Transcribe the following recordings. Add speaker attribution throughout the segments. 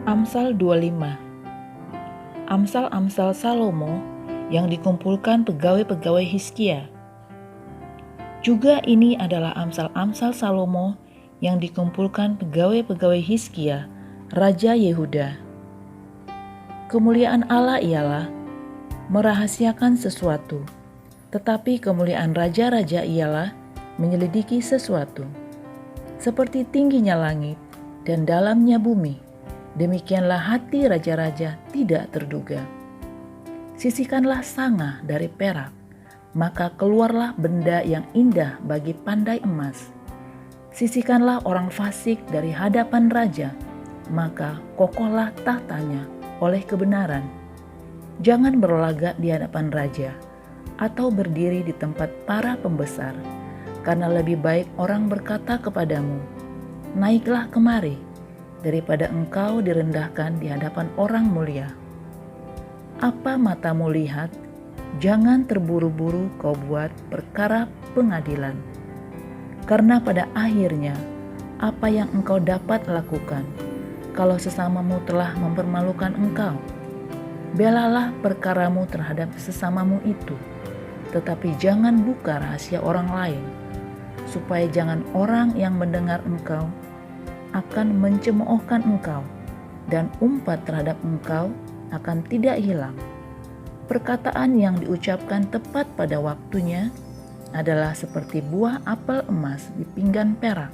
Speaker 1: Amsal 25. Amsal-amsal Salomo yang dikumpulkan pegawai-pegawai Hizkia. Juga ini adalah amsal-amsal Salomo yang dikumpulkan pegawai-pegawai Hizkia, Raja Yehuda. Kemuliaan Allah ialah merahasiakan sesuatu, tetapi kemuliaan raja-raja ialah menyelidiki sesuatu. Seperti tingginya langit dan dalamnya bumi, demikianlah hati raja-raja tidak terduga. Sisihkanlah sanga dari perak, maka keluarlah benda yang indah bagi pandai emas. Sisihkanlah orang fasik dari hadapan raja, maka kokohlah tahtanya oleh kebenaran. Jangan berlagak di hadapan raja, atau berdiri di tempat para pembesar, karena lebih baik orang berkata kepadamu, "Naiklah kemari," daripada engkau direndahkan di hadapan orang mulia. Apa matamu lihat, jangan terburu-buru kau buat perkara pengadilan. Karena pada akhirnya, apa yang engkau dapat lakukan, kalau sesamamu telah mempermalukan engkau? Belalah perkaramu terhadap sesamamu itu, tetapi jangan buka rahasia orang lain, supaya jangan orang yang mendengar engkau akan mencemoohkan engkau, dan umpat terhadap engkau akan tidak hilang. Perkataan yang diucapkan tepat pada waktunya adalah seperti buah apel emas di pinggan perak.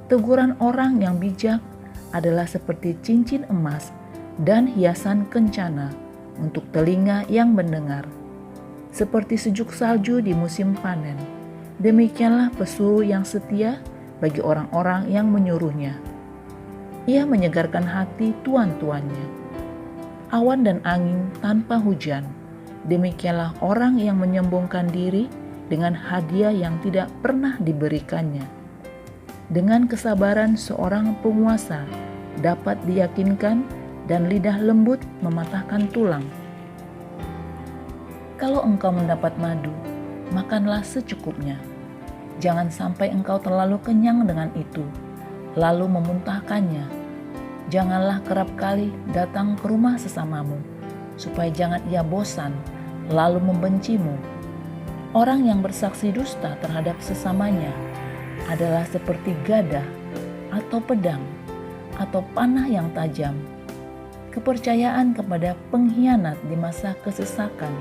Speaker 1: Teguran orang yang bijak adalah seperti cincin emas dan hiasan kencana untuk telinga yang mendengar. Seperti sejuk salju di musim panen, demikianlah pesuruh yang setia bagi orang-orang yang menyuruhnya. Ia menyegarkan hati tuan-tuannya. Awan dan angin tanpa hujan, demikianlah orang yang menyombongkan diri dengan hadiah yang tidak pernah diberikannya. Dengan kesabaran seorang penguasa dapat diyakinkan, dan lidah lembut mematahkan tulang. Kalau engkau mendapat madu, makanlah secukupnya. Jangan sampai engkau terlalu kenyang dengan itu, lalu memuntahkannya. Janganlah kerap kali datang ke rumah sesamamu, supaya jangan ia bosan, lalu membencimu. Orang yang bersaksi dusta terhadap sesamanya adalah seperti gada, atau pedang, atau panah yang tajam. Kepercayaan kepada pengkhianat di masa kesesakan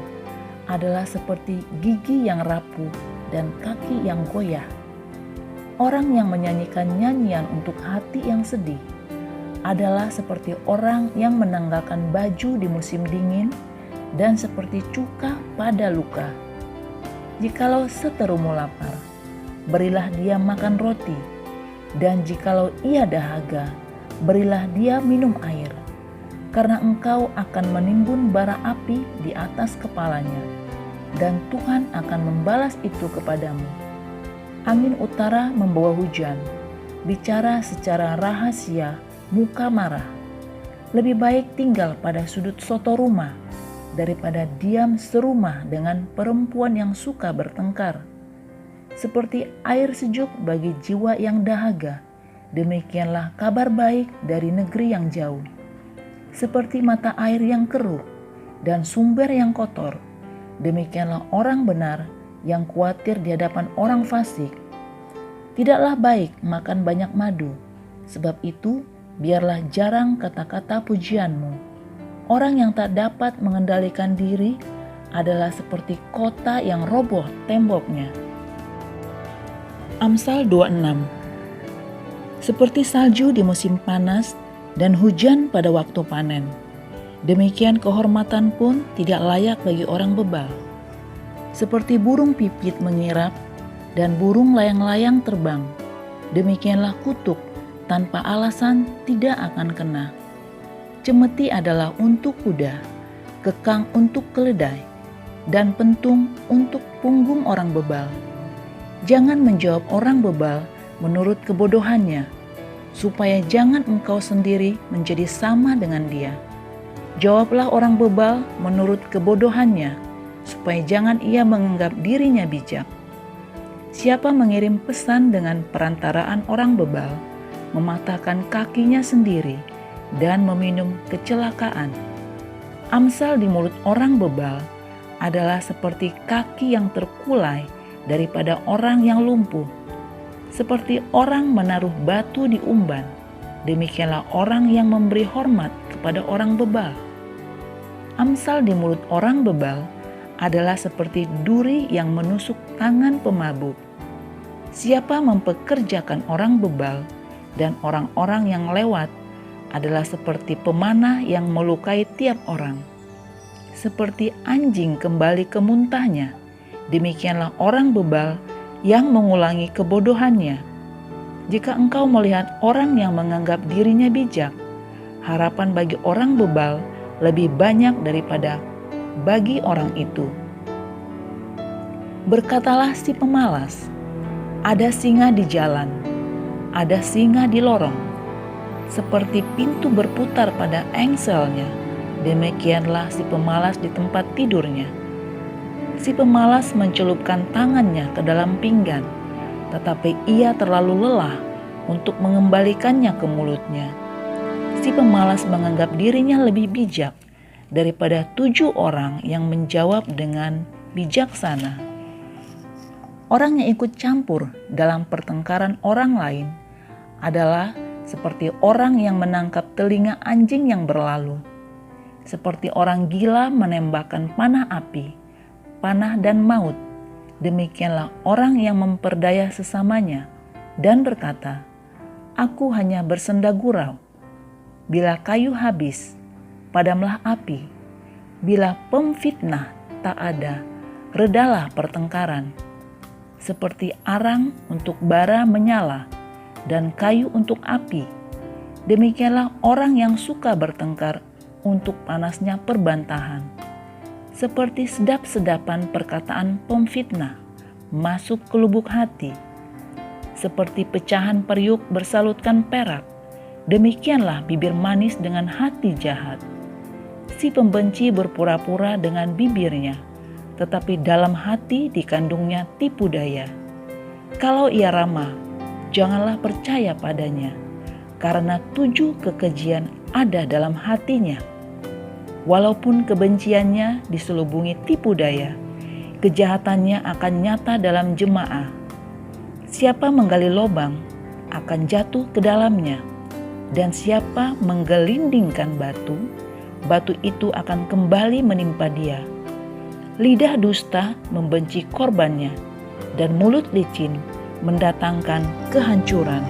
Speaker 1: adalah seperti gigi yang rapuh dan kaki yang goyah. Orang yang menyanyikan nyanyian untuk hati yang sedih adalah seperti orang yang menanggalkan baju di musim dingin dan seperti cuka pada luka. Jikalau seterumu lapar, berilah dia makan roti, dan jikalau ia dahaga, berilah dia minum air, karena engkau akan menimbun bara api di atas kepalanya, dan Tuhan akan membalas itu kepadamu. Angin utara membawa hujan, bicara secara rahasia, muka marah. Lebih baik tinggal pada sudut soto rumah daripada diam serumah dengan perempuan yang suka bertengkar. Seperti air sejuk bagi jiwa yang dahaga, demikianlah kabar baik dari negeri yang jauh. Seperti mata air yang keruh dan sumber yang kotor, demikianlah orang benar yang khawatir di hadapan orang fasik. Tidaklah baik makan banyak madu, sebab itu biarlah jarang kata-kata pujianmu. Orang yang tak dapat mengendalikan diri adalah seperti kota yang roboh temboknya. Amsal 26. Seperti salju di musim panas dan hujan pada waktu panen, demikian kehormatan pun tidak layak bagi orang bebal. Seperti burung pipit mengirap dan burung layang-layang terbang, demikianlah kutuk tanpa alasan tidak akan kena. Cemeti adalah untuk kuda, kekang untuk keledai, dan pentung untuk punggung orang bebal. Jangan menjawab orang bebal menurut kebodohannya, supaya jangan engkau sendiri menjadi sama dengan dia. Jawablah orang bebal menurut kebodohannya, supaya jangan ia menganggap dirinya bijak. Siapa mengirim pesan dengan perantaraan orang bebal, mematahkan kakinya sendiri, dan meminum kecelakaan. Amsal di mulut orang bebal adalah seperti kaki yang terkulai daripada orang yang lumpuh. Seperti orang menaruh batu di umban, demikianlah orang yang memberi hormat kepada orang bebal. Amsal di mulut orang bebal adalah seperti duri yang menusuk tangan pemabuk. Siapa mempekerjakan orang bebal dan orang-orang yang lewat adalah seperti pemanah yang melukai tiap orang. Seperti anjing kembali ke muntahnya, demikianlah orang bebal yang mengulangi kebodohannya. Jika engkau melihat orang yang menganggap dirinya bijak, harapan bagi orang bebal lebih banyak daripada bagi orang itu. Berkatalah si pemalas, ada singa di jalan, ada singa di lorong. Seperti pintu berputar pada engselnya, demikianlah si pemalas di tempat tidurnya. Si pemalas mencelupkan tangannya ke dalam pinggan, tetapi ia terlalu lelah untuk mengembalikannya ke mulutnya. Si pemalas menganggap dirinya lebih bijak daripada 7 orang yang menjawab dengan bijaksana. Orang yang ikut campur dalam pertengkaran orang lain adalah seperti orang yang menangkap telinga anjing yang berlalu. Seperti orang gila menembakkan panah api, panah dan maut. Demikianlah orang yang memperdaya sesamanya dan berkata, "Aku hanya bersenda gurau." Bila kayu habis, padamlah api. Bila pemfitnah tak ada, redalah pertengkaran. Seperti arang untuk bara menyala dan kayu untuk api, demikianlah orang yang suka bertengkar untuk panasnya perbantahan. Seperti sedap-sedapan perkataan pemfitnah masuk ke lubuk hati, seperti pecahan periuk bersalutkan perak, demikianlah bibir manis dengan hati jahat. Si pembenci berpura-pura dengan bibirnya, tetapi dalam hati dikandungnya tipu daya. Kalau ia ramah, janganlah percaya padanya, karena 7 kekejian ada dalam hatinya. Walaupun kebenciannya diselubungi tipu daya, kejahatannya akan nyata dalam jemaah. Siapa menggali lubang akan jatuh ke dalamnya, dan siapa menggelindingkan batu, batu itu akan kembali menimpa dia. Lidah dusta membenci korbannya, dan mulut licin mendatangkan kehancuran.